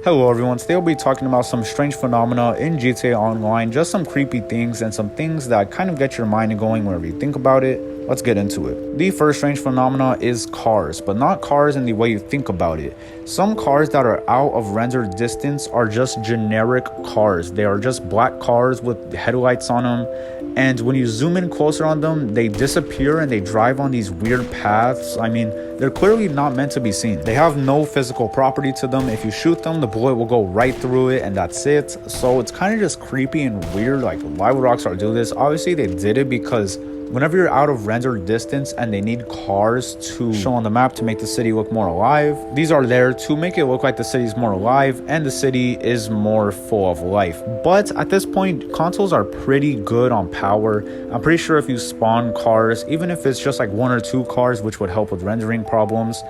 Hello everyone, today I'll be talking about some strange phenomena in GTA Online, just some creepy things and some things that kind of get your mind going whenever you think about it. Let's get into it. The first strange phenomena is cars, but not cars in the way you think about it. Some cars that are out of rendered distance are just generic cars. They are just black cars with headlights on them, and when you zoom in closer on them, they disappear and they drive on these weird paths. I mean, they're clearly not meant to be seen. They have no physical property to them. If you shoot them, the bullet will go right through it and that's it. So it's kind of just creepy and weird. Like, why would Rockstar do this? Obviously they did it because whenever you're out of rendered distance and they need cars to show on the map to make the city look more alive, these are there to make it look like the city's more alive and the city is more full of life. But at this point, consoles are pretty good on power. I'm pretty sure if you spawn cars, even if it's just like one or two cars, which would help with rendering problems,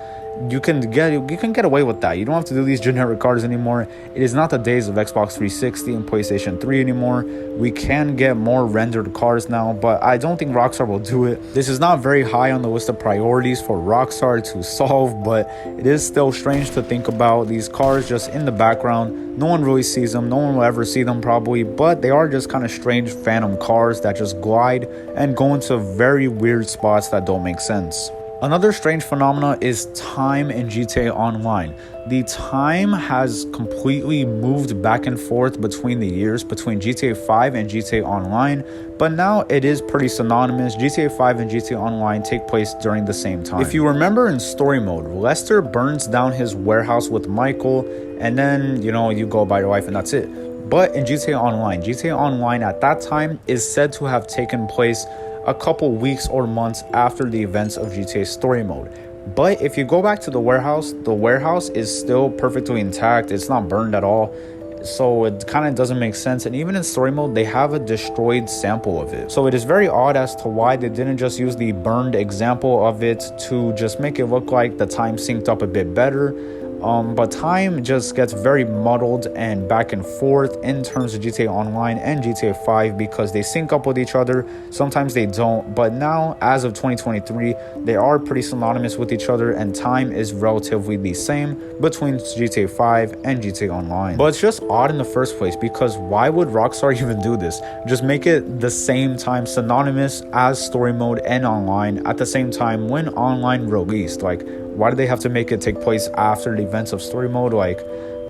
you can get away with that. You don't have to do these generic cars anymore. It is not the days of Xbox 360 and PlayStation 3 anymore. We can get more rendered cars now, but I don't think Rockstar will do it. This is not very high on the list of priorities for Rockstar to solve, but it is still strange to think about. These cars just in the background, no one really sees them, no one will ever see them probably, but they are just kind of strange phantom cars that just glide and go into very weird spots that don't make sense. Another strange phenomena is time in GTA Online. The time has completely moved back and forth between the years between GTA 5 and GTA Online, but now it is pretty synonymous. GTA 5 and GTA Online take place during the same time. If you remember in story mode, Lester burns down his warehouse with Michael, and then, you go about your life and that's it. But in GTA Online at that time is said to have taken place a couple weeks or months after the events of GTA story mode. But if you go back to the warehouse is still perfectly intact. It's not burned at all. So it kind of doesn't make sense. And even in story mode, they have a destroyed sample of it. So it is very odd as to why they didn't just use the burned example of it to just make it look like the time synced up a bit better. But time just gets very muddled and back and forth in terms of GTA Online and GTA 5 because they sync up with each other. Sometimes they don't, but now as of 2023 they are pretty synonymous with each other and time is relatively the same between GTA 5 and GTA Online. But it's just odd in the first place because why would Rockstar even do this? Just make it the same time synonymous as story mode and online at the same time when online released. Like, why do they have to make it take place after the events of story mode? Like,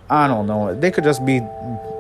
I don't know. They could just be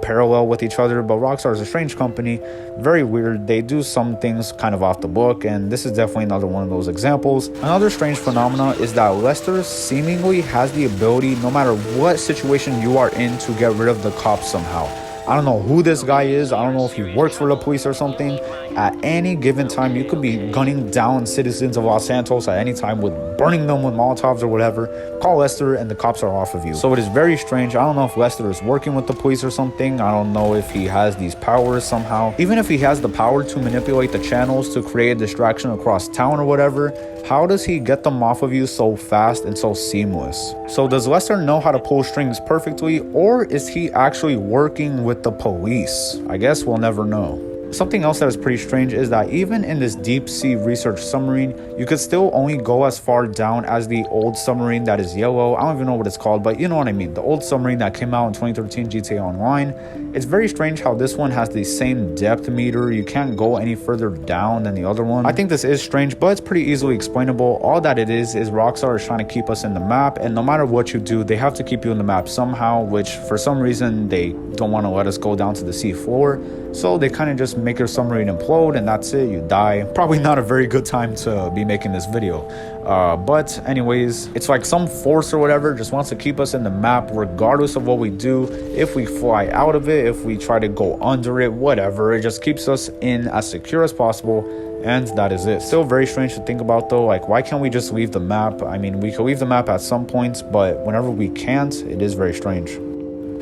parallel with each other, but Rockstar is a strange company. Very weird. They do some things kind of off the book, and this is definitely another one of those examples. Another strange phenomena is that Lester seemingly has the ability, no matter what situation you are in, to get rid of the cops somehow. I don't know who this guy is. I don't know if he works for the police or something. At any given time, you could be gunning down citizens of Los Santos at any time with burning them with Molotovs or whatever. Call Lester and the cops are off of you. So it is very strange. I don't know if Lester is working with the police or something. I don't know if he has these powers somehow. Even if he has the power to manipulate the channels to create a distraction across town or whatever, how does he get them off of you so fast and so seamless? So does Lester know how to pull strings perfectly, or is he actually working with the police? I guess we'll never know. Something else that is pretty strange is that even in this deep sea research submarine, you could still only go as far down as the old submarine that is yellow. I don't even know what it's called, but you know what I mean. The old submarine that came out in 2013 GTA Online. It's very strange how this one has the same depth meter. You can't go any further down than the other one. I think this is strange, but it's pretty easily explainable. All that it is Rockstar is trying to keep us in the map, and no matter what you do, they have to keep you in the map somehow, which for some reason they don't want to let us go down to the sea floor. So they kind of just make your submarine implode and that's it, you die. Probably not a very good time to be making this video. But anyways, it's like some force or whatever just wants to keep us in the map regardless of what we do. If we fly out of it, if we try to go under it, whatever, it just keeps us in as secure as possible. And that is it. Still very strange to think about though. Like, why can't we just leave the map? I mean, we could leave the map at some points, but whenever we can't, it is very strange.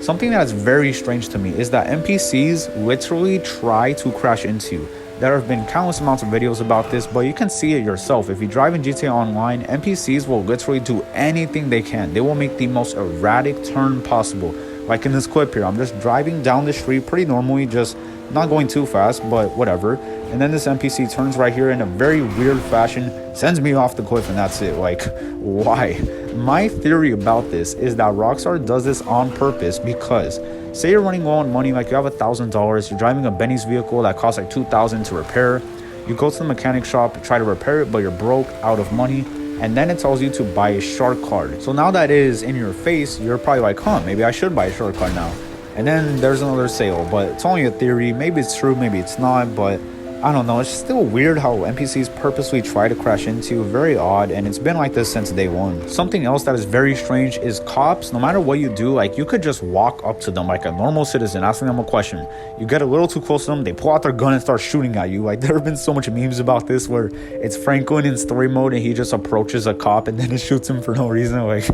Something that's very strange to me is that NPCs literally try to crash into you. There have been countless amounts of videos about this, but you can see it yourself. If you drive in GTA Online, NPCs will literally do anything they can. They will make the most erratic turn possible. Like in this clip here, I'm just driving down the street pretty normally, just not going too fast, but whatever. And then this NPC turns right here in a very weird fashion, sends me off the cliff, and that's it. Like, why? My theory about this is that Rockstar does this on purpose because say you're running low on money, like you have $1,000, you're driving a Benny's vehicle that costs like $2,000 to repair. You go to the mechanic shop, try to repair it, but you're broke, out of money, and then it tells you to buy a shark card. So now that it is in your face, you're probably like, huh, maybe I should buy a shark card now. And then there's another sale, but it's only a theory. Maybe it's true, maybe it's not, but I don't know. It's still weird how NPCs purposely try to crash into. Very odd, and it's been like this since day one. Something else that is very strange is cops. No matter what you do, like you could just walk up to them like a normal citizen, asking them a question. You get a little too close to them, they pull out their gun and start shooting at you. Like there have been so much memes about this where it's Franklin in story mode and he just approaches a cop and then it shoots him for no reason. Like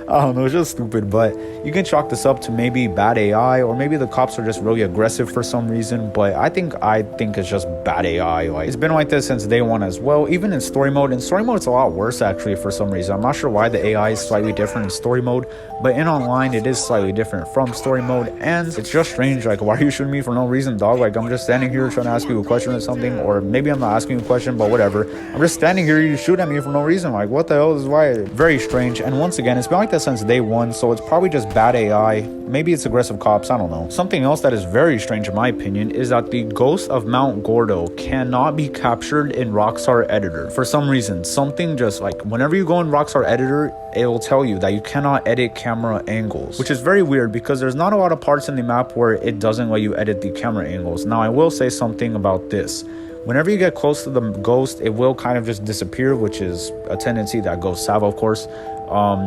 I don't know, it's just stupid, but you can chalk this up to maybe bad AI, or maybe the cops are just really aggressive for some reason, but I think it's just bad AI. Like it's been like this since day one as well, even in story mode. In story mode, it's a lot worse actually for some reason. I'm not sure why the AI is slightly different in story mode, but in online, it is slightly different from story mode, and it's just strange. Like, why are you shooting me for no reason, dog? Like, I'm just standing here trying to ask you a question or something, or maybe I'm not asking you a question, but whatever. I'm just standing here, you shoot at me for no reason. Like, what the hell is why? Very strange. And once again, it's been like that since day one, so it's probably just bad AI. Maybe it's aggressive cops, I don't know. Something else that is very strange in my opinion is that the ghost of Mount Gordo cannot be captured in Rockstar Editor. For some reason, something just like whenever you go in Rockstar Editor, it will tell you that you cannot edit camera angles, which is very weird because there's not a lot of parts in the map where it doesn't let you edit the camera angles. Now, I will say something about this. Whenever you get close to the ghost, it will kind of just disappear, which is a tendency that ghosts have, of course.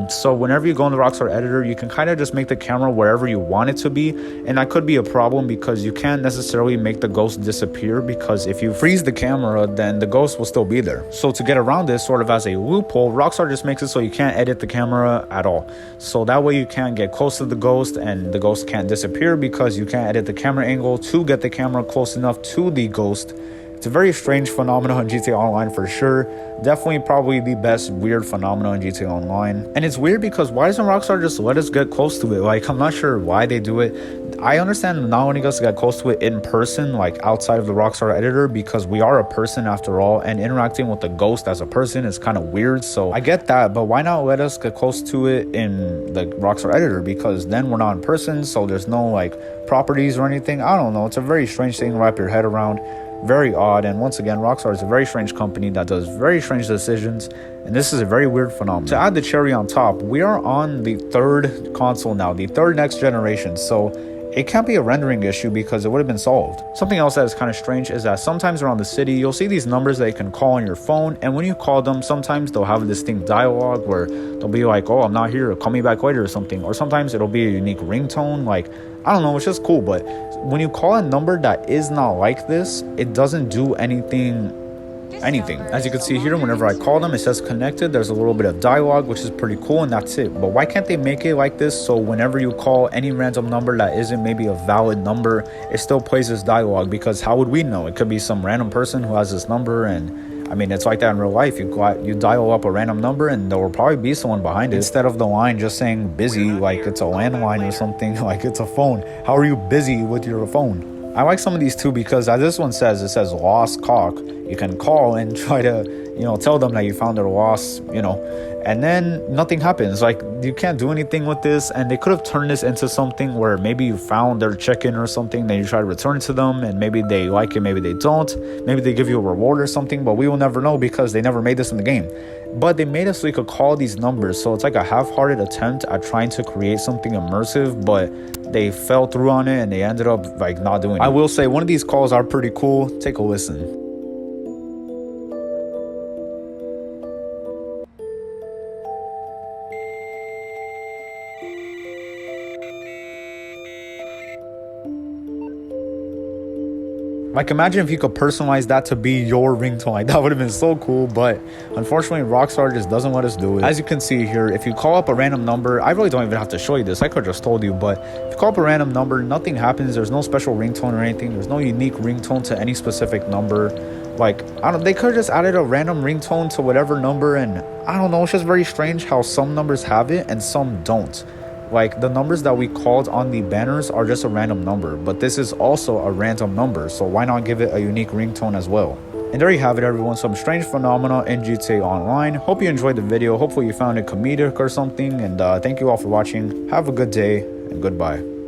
So whenever you go in the Rockstar Editor, you can kind of just make the camera wherever you want it to be, and that could be a problem because you can't necessarily make the ghost disappear, because if you freeze the camera, then the ghost will still be there. So to get around this sort of as a loophole, Rockstar just makes it so you can't edit the camera at all. So that way you can't get close to the ghost and the ghost can't disappear because you can't edit the camera angle to get the camera close enough to the ghost. It's a very strange phenomenon in GTA Online for sure. Definitely probably the best weird phenomenon in GTA Online. And it's weird because why doesn't Rockstar just let us get close to it? Like, I'm not sure why they do it. I understand not wanting us to get close to it in person, like outside of the Rockstar Editor, because we are a person after all, and interacting with the ghost as a person is kind of weird. So I get that, but why not let us get close to it in the Rockstar Editor? Because then we're not in person, so there's no like properties or anything. I don't know. It's a very strange thing to wrap your head around. Very odd. And once again, Rockstar is a very strange company that does very strange decisions, and this is a very weird phenomenon. To add the cherry on top, we are on the third console now, the third next generation, so it can't be a rendering issue because it would have been solved. Something else that is kind of strange is that sometimes around the city, you'll see these numbers that you can call on your phone, and when you call them, sometimes they'll have a distinct dialogue where they'll be like, oh, I'm not here, call me back later or something, or sometimes it'll be a unique ringtone. Like, I don't know, it's just cool. But when you call a number that is not like this, it doesn't do anything. As you can see here, whenever I call them, it says connected. There's a little bit of dialogue, which is pretty cool, and that's it. But why can't they make it like this so whenever you call any random number that isn't maybe a valid number, it still plays this dialogue? Because how would we know? It could be some random person who has this number, and I mean, it's like that in real life. You dial up a random number and there will probably be someone behind it, instead of the line just saying busy like it's a landline or something, like it's a phone. How are you busy with your phone? I like some of these too because as this one says, it says lost cock. You can call and try to, tell them that you found their lost, and then nothing happens. Like, you can't do anything with this, and they could have turned this into something where maybe you found their chicken or something, then you try to return it to them, and maybe they like it, maybe they don't, maybe they give you a reward or something, but we will never know because they never made this in the game. But they made us so we could call these numbers, so it's like a half-hearted attempt at trying to create something immersive, but they fell through on it and they ended up like not doing it. I will say one of these calls are pretty cool. Take a listen. Like, imagine if you could personalize that to be your ringtone. Like, that would have been so cool, but unfortunately, Rockstar just doesn't let us do it. As you can see here, if you call up a random number, I really don't even have to show you this. I could have just told you, but if you call up a random number, nothing happens. There's no special ringtone or anything. There's no unique ringtone to any specific number. Like, they could have just added a random ringtone to whatever number, and I don't know, it's just very strange how some numbers have it and some don't. Like, the numbers that we called on the banners are just a random number, but this is also a random number, so why not give it a unique ringtone as well? And there you have it, everyone, some strange phenomena in GTA Online. Hope you enjoyed the video. Hopefully you found it comedic or something, and thank you all for watching. Have a good day and goodbye.